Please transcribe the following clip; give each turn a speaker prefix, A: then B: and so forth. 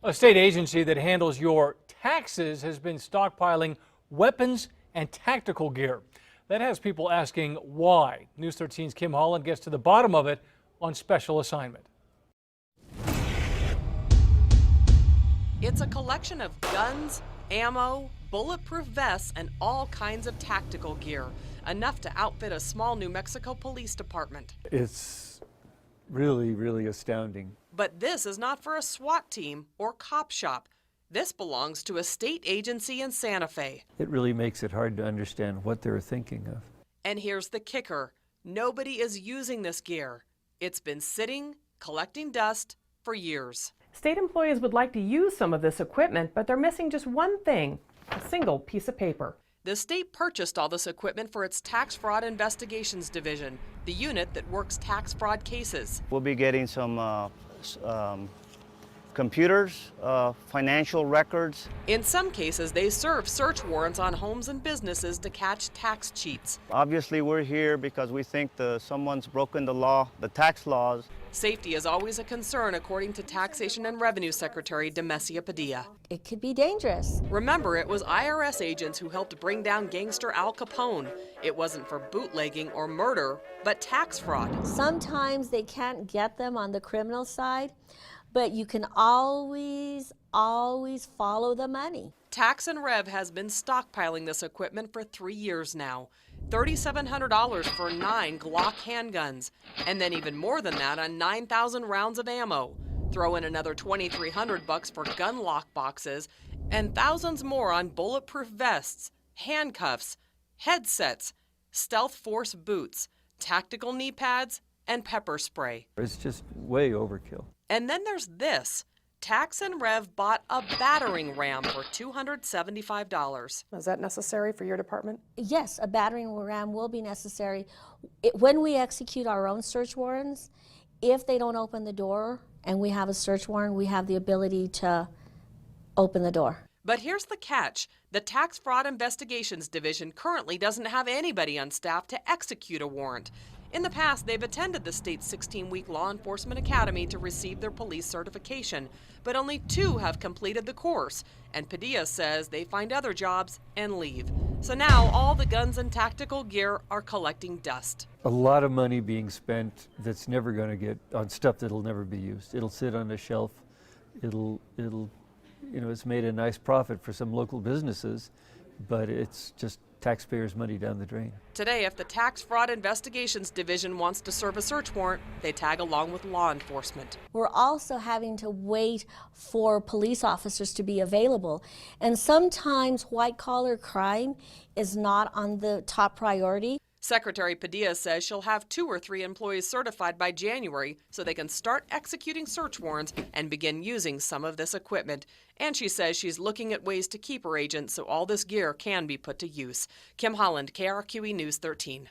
A: A state agency that handles your taxes has been stockpiling weapons and tactical gear. That has people asking why. News 13's Kim Holland gets to the bottom of it on special assignment.
B: It's a collection of guns, ammo, bulletproof vests, and all kinds of tactical gear, enough to outfit a small New Mexico police department.
C: It's really astounding.
B: But this is not for a SWAT team or cop shop. This belongs to a state agency in Santa Fe.
C: It really makes it hard to understand what they're thinking of.
B: And here's the kicker. Nobody is using this gear. It's been sitting, collecting dust for years.
D: State employees would like to use some of this equipment, but they're missing just one thing, a single piece of paper.
B: The state purchased all this equipment for its Tax Fraud Investigations Division, the unit that works tax fraud cases.
E: We'll be getting some computers, financial records.
B: In some cases, they serve search warrants on homes and businesses to catch tax cheats.
E: Obviously, we're here because we think someone's broken the law, the tax laws.
B: Safety is always a concern, according to Taxation and Revenue Secretary Demesia Padilla.
F: It could be dangerous.
B: Remember, it was IRS agents who helped bring down gangster Al Capone. It wasn't for bootlegging or murder, but tax fraud.
F: Sometimes they can't get them on the criminal side, but you can always follow the money.
B: Tax and Rev has been stockpiling this equipment for 3 years now. $3,700 for 9 Glock handguns, and then even more than that on 9,000 rounds of ammo. Throw in another $2,300 for gun lock boxes, and thousands more on bulletproof vests, handcuffs, headsets, Stealth Force boots, tactical knee pads, and pepper spray.
C: It's just way overkill.
B: And then there's this. Tax and Rev bought a battering ram for $275.
G: Is that necessary for your department?
F: Yes, a battering ram will be necessary. When we execute our own search warrants, if they don't open the door and we have a search warrant, we have the ability to open the door.
B: But here's the catch. The Tax Fraud Investigations Division currently doesn't have anybody on staff to execute a warrant. In the past, they've attended the state's 16-week law enforcement academy to receive their police certification, but only 2 have completed the course, and Padilla says they find other jobs and leave. So now all the guns and tactical gear are collecting dust.
C: A lot of money being spent that's never going to get on stuff that'll never be used. It'll sit on a shelf. It's made a nice profit for some local businesses, but it's just taxpayers' money down the drain.
B: Today, if the Tax Fraud Investigations Division wants to serve a search warrant, they tag along with law enforcement.
F: We're also having to wait for police officers to be available. And sometimes white-collar crime is not on the top priority.
B: Secretary Padilla says she'll have 2 or 3 employees certified by January so they can start executing search warrants and begin using some of this equipment. And she says she's looking at ways to keep her agents so all this gear can be put to use. Kim Holland, KRQE News 13.